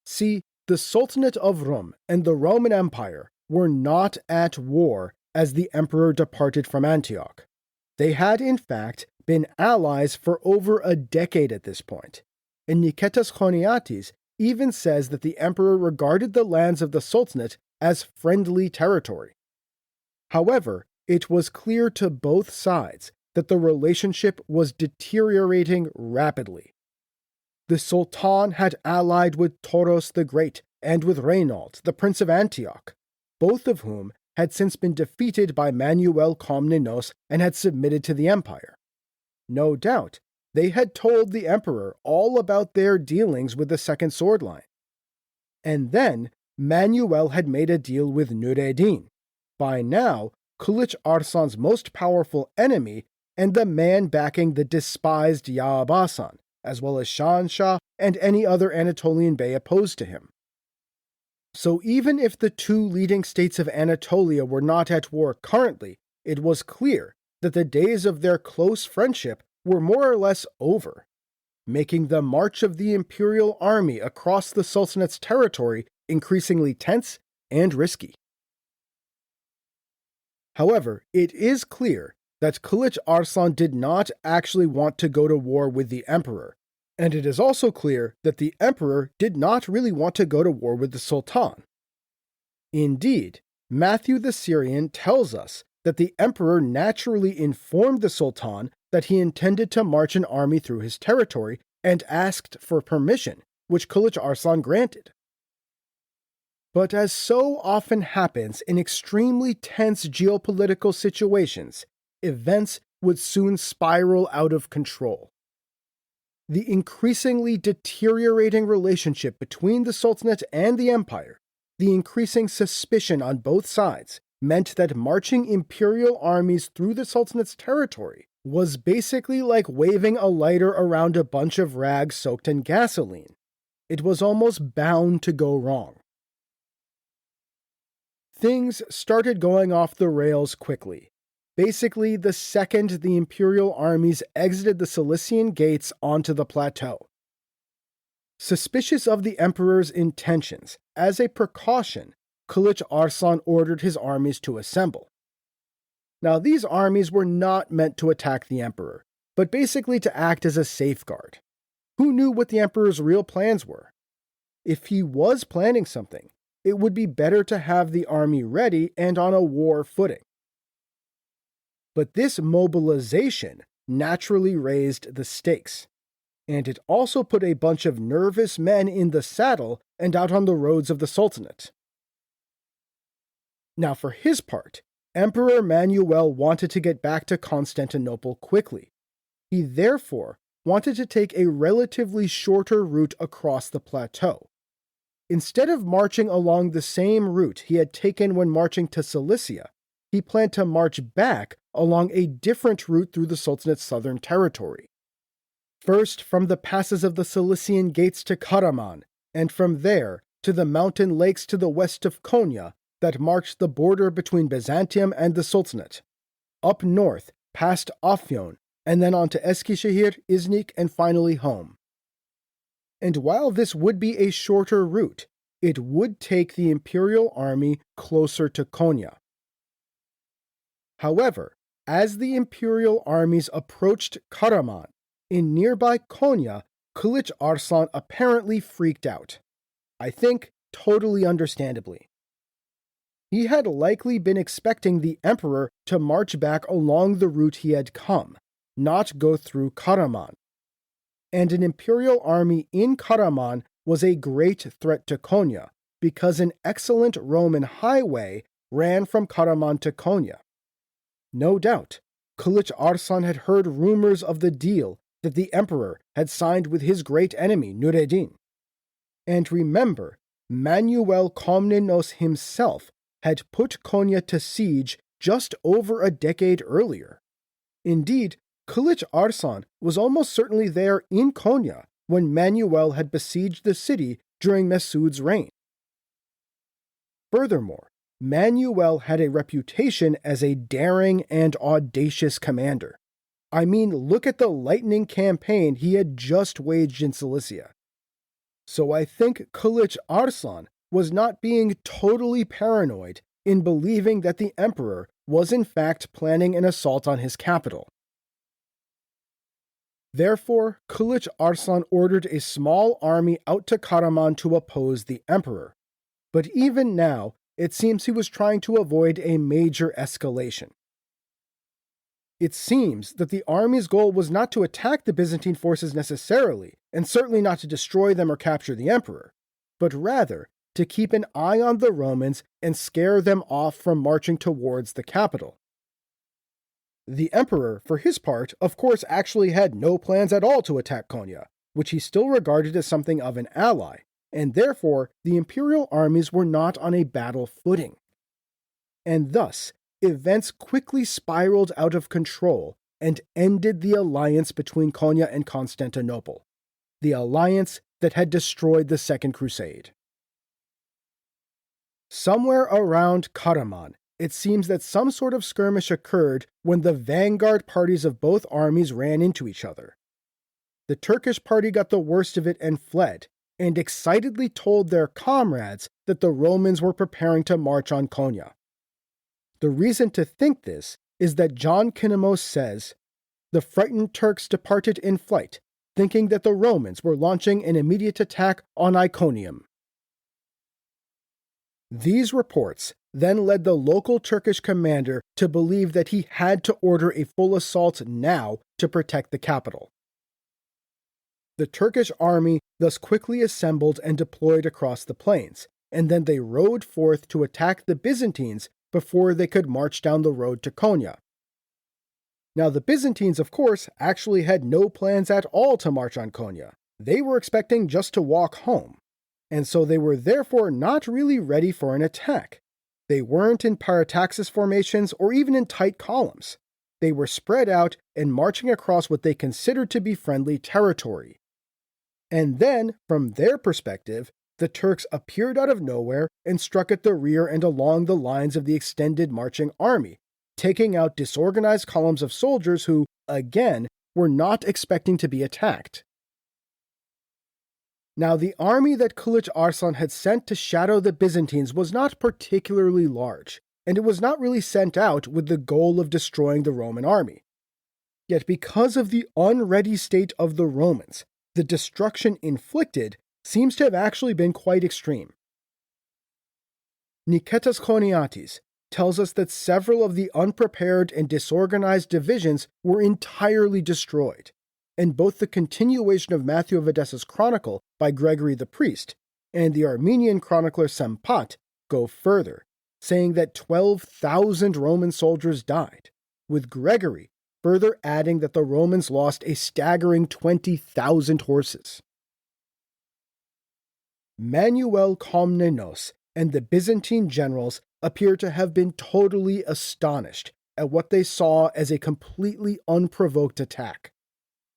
See, the Sultanate of Rum and the Roman Empire were not at war as the emperor departed from Antioch. They had, in fact, been allies for over a decade at this point, and Niketas Choniates even says that the emperor regarded the lands of the Sultanate as friendly territory. However, it was clear to both sides that the relationship was deteriorating rapidly. The Sultan had allied with Toros the Great and with Reynold, the Prince of Antioch, both of whom had since been defeated by Manuel Komnenos and had submitted to the empire. No doubt, they had told the emperor all about their dealings with the Second Sword Line. And then, Manuel had made a deal with Nureddin, by now Kılıç Arslan's most powerful enemy and the man backing the despised Ya'ab Asan, as well as Shahanshah and any other Anatolian bey opposed to him. So even if the two leading states of Anatolia were not at war currently, it was clear that the days of their close friendship were more or less over, making the march of the imperial army across the Sultanate's territory increasingly tense and risky. However, it is clear that Kılıç Arslan did not actually want to go to war with the emperor, and it is also clear that the emperor did not really want to go to war with the Sultan. Indeed, Matthew the Syrian tells us that the emperor naturally informed the Sultan that he intended to march an army through his territory and asked for permission, which Kılıç Arslan granted. But as so often happens in extremely tense geopolitical situations, events would soon spiral out of control. The increasingly deteriorating relationship between the Sultanate and the empire, the increasing suspicion on both sides, meant that marching imperial armies through the Sultanate's territory was basically like waving a lighter around a bunch of rags soaked in gasoline. It was almost bound to go wrong. Things started going off the rails quickly. Basically, the second the imperial armies exited the Cilician gates onto the plateau. Suspicious of the emperor's intentions, as a precaution, Kılıç Arslan ordered his armies to assemble. Now, these armies were not meant to attack the emperor, but basically to act as a safeguard. Who knew what the emperor's real plans were? If he was planning something, it would be better to have the army ready and on a war footing. But this mobilization naturally raised the stakes, and it also put a bunch of nervous men in the saddle and out on the roads of the Sultanate. Now, for his part, Emperor Manuel wanted to get back to Constantinople quickly. He therefore wanted to take a relatively shorter route across the plateau. Instead of marching along the same route he had taken when marching to Cilicia, he planned to march back along a different route through the Sultanate's southern territory. First from the passes of the Cilician gates to Karaman, and from there to the mountain lakes to the west of Konya that marked the border between Byzantium and the Sultanate, up north past Afyon, and then on to Eskişehir, Iznik, and finally home. And while this would be a shorter route, it would take the imperial army closer to Konya. However, as the imperial armies approached Karaman, in nearby Konya, Kılıç Arslan apparently freaked out. I think totally understandably. He had likely been expecting the emperor to march back along the route he had come, not go through Karaman. And an imperial army in Karaman was a great threat to Konya, because an excellent Roman highway ran from Karaman to Konya. No doubt, Kılıç Arslan had heard rumors of the deal that the emperor had signed with his great enemy Nureddin. And remember, Manuel Komnenos himself had put Konya to siege just over a decade earlier. Indeed, Kılıç Arslan was almost certainly there in Konya when Manuel had besieged the city during Mesud's reign. Furthermore, Manuel had a reputation as a daring and audacious commander. I mean, look at the lightning campaign he had just waged in Cilicia. So I think Kılıç Arslan was not being totally paranoid in believing that the emperor was in fact planning an assault on his capital. Therefore, Kılıç Arslan ordered a small army out to Karaman to oppose the emperor. But even now, it seems he was trying to avoid a major escalation. It seems that the army's goal was not to attack the Byzantine forces necessarily, and certainly not to destroy them or capture the emperor, but rather to keep an eye on the Romans and scare them off from marching towards the capital. The emperor, for his part, of course actually had no plans at all to attack Konya, which he still regarded as something of an ally, and therefore the imperial armies were not on a battle footing. And thus, events quickly spiraled out of control and ended the alliance between Konya and Constantinople, the alliance that had destroyed the Second Crusade. Somewhere around Karaman, it seems that some sort of skirmish occurred when the vanguard parties of both armies ran into each other. The Turkish party got the worst of it and fled, and excitedly told their comrades that the Romans were preparing to march on Konya. The reason to think this is that John Kinemos says, "The frightened Turks departed in flight, thinking that the Romans were launching an immediate attack on Iconium." These reports then led the local Turkish commander to believe that he had to order a full assault now to protect the capital. The Turkish army thus quickly assembled and deployed across the plains, and then they rode forth to attack the Byzantines before they could march down the road to Konya. Now the Byzantines, of course, actually had no plans at all to march on Konya. They were expecting just to walk home, and so they were therefore not really ready for an attack. They weren't in parataxis formations or even in tight columns. They were spread out and marching across what they considered to be friendly territory. And then, from their perspective, the Turks appeared out of nowhere and struck at the rear and along the lines of the extended marching army, taking out disorganized columns of soldiers who, again, were not expecting to be attacked. Now, the army that Kılıç Arslan had sent to shadow the Byzantines was not particularly large, and it was not really sent out with the goal of destroying the Roman army. Yet because of the unready state of the Romans, the destruction inflicted seems to have actually been quite extreme. Niketas Choniates tells us that several of the unprepared and disorganized divisions were entirely destroyed, and both the continuation of Matthew of Edessa's chronicle by Gregory the priest and the Armenian chronicler Sempat go further, saying that 12,000 Roman soldiers died, with Gregory further adding that the Romans lost a staggering 20,000 horses. Manuel Komnenos and the Byzantine generals appear to have been totally astonished at what they saw as a completely unprovoked attack.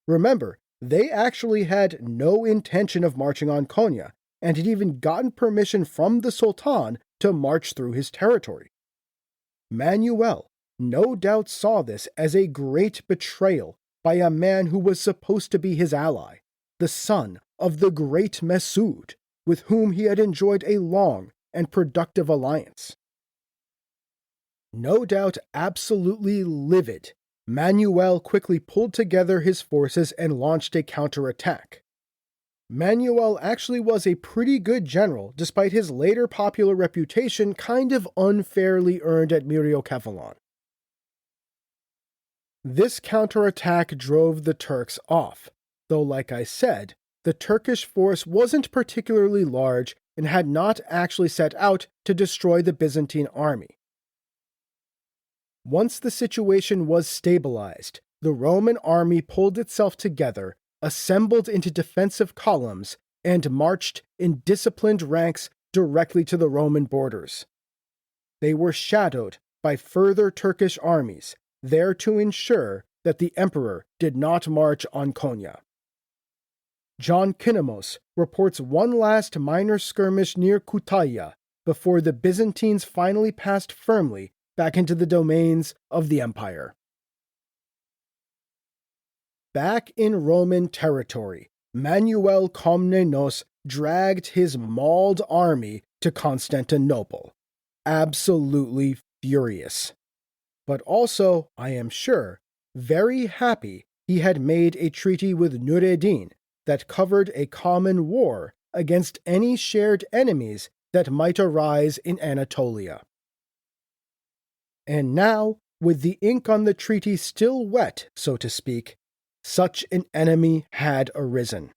Remember, they actually had no intention of marching on Konya, and had even gotten permission from the Sultan to march through his territory. Manuel no doubt saw this as a great betrayal by a man who was supposed to be his ally, the son of the great Mesud, with whom he had enjoyed a long and productive alliance. No doubt absolutely livid, Manuel quickly pulled together his forces and launched a counterattack. Manuel actually was a pretty good general, despite his later popular reputation kind of unfairly earned at Myriokephalon. This counterattack drove the Turks off, though like I said, the Turkish force wasn't particularly large and had not actually set out to destroy the Byzantine army. Once the situation was stabilized, the Roman army pulled itself together, assembled into defensive columns, and marched in disciplined ranks directly to the Roman borders. They were shadowed by further Turkish armies, there to ensure that the emperor did not march on Konya. John Kinnamos reports one last minor skirmish near Kütahya before the Byzantines finally passed firmly back into the domains of the empire. Back in Roman territory, Manuel Komnenos dragged his mauled army to Constantinople, absolutely furious. But also, I am sure, very happy he had made a treaty with Nureddin that covered a common war against any shared enemies that might arise in Anatolia. And now, with the ink on the treaty still wet, so to speak, such an enemy had arisen.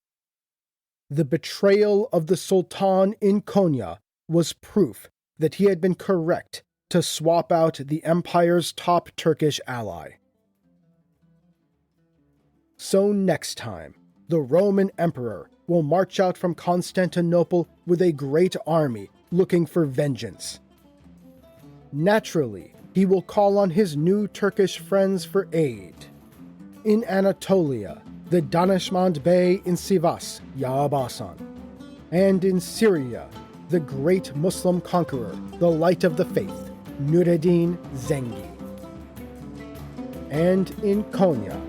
The betrayal of the Sultan in Konya was proof that he had been correct to swap out the empire's top Turkish ally. So next time, the Roman emperor will march out from Constantinople with a great army looking for vengeance. Naturally, he will call on his new Turkish friends for aid. In Anatolia, the Danishmand Bey in Sivas, Ya Abasan, and in Syria, the great Muslim conqueror, the Light of the Faith, Nureddin Zengi. And in Konya,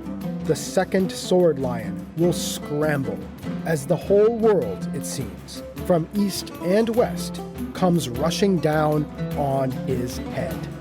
the second Sword Lion will scramble as the whole world, it seems, from east and west, comes rushing down on his head.